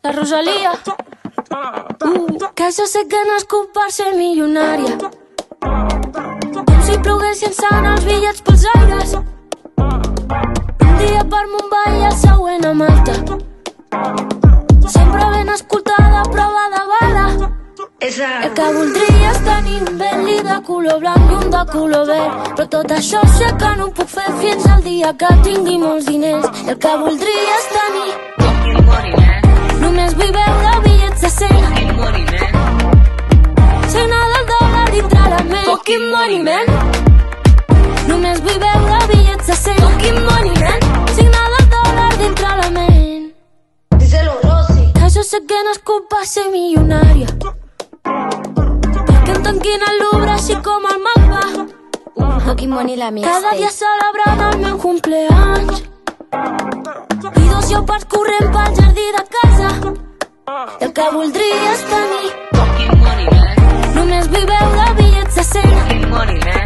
La Rosalía. Que jo sé que no és per ser milionària. Com si ploguessin sant els bitllets pels aires. Un dia per Mumbai i el següent a Malta. Sempre ben escoltada, prova de bala. El que voldria és tenir un Bentley de color blanc i un de color verd. Però tot això sé que no ho puc fer fins al dia que tingui molts diners. El que voldria és tenir fucking money, man. Només vull veure bitllets de 100. Fucking money, man. Signar del dòlar dintre la ment. Fucking money, man. Només vull veure bitllets de 100. Fucking money, man. Signar del dòlar dintre la ment. Díselo, Rosy. Que jo sé que no és per ser milionària. Que em tanquin al Louvre així com el MACBA. Fucking money la mixtape. Cada dia celebrant el meu cumpleaños. I 2 lleopards corrent pel jardí de casa. El que voldria és tenir Fucking money, man. només vull veure bitllets de 100. Fucking money, man.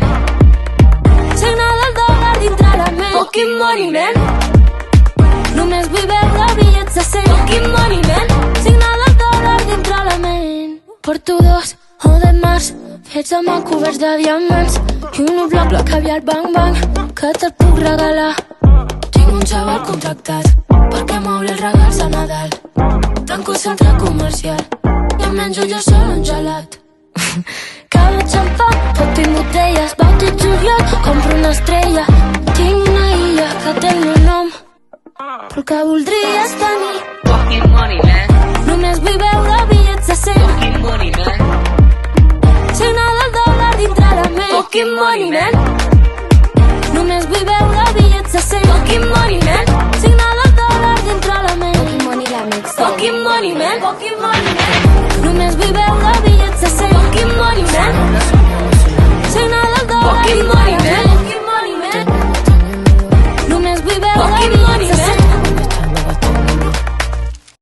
Signar del dòlar dintre la ment. Fucking money, man. Només vull veure bitllets de 100. Fucking money, man. Signar del dòlar dintre la ment. Porto 2 o de març fets amb coberts de diamants i un bloc de caviar bang bang que te'l puc regalar. Tinc un xaval contractat perquè m'obri els regals de Nadal. Tanco el centre comercial i em menjo jo sol un gelat. Cada xampà, tot tinc botelles, bautit juliol, compro una estrella. Tinc una illa que té el meu nom, però el que voldria és tenir Fucking money, man. només vull veure bitllets de 100. Fucking money, man. Signar del dòlar dintre la ment. Fucking money, man. Només vull veure bitllets de 100. Fucking money, man. Signar del dòlar dintre la ment. Fucking money la mixtape. Fucking money, man. Fucking money, man. Només vull veure bitllets de 100. Fucking money, man.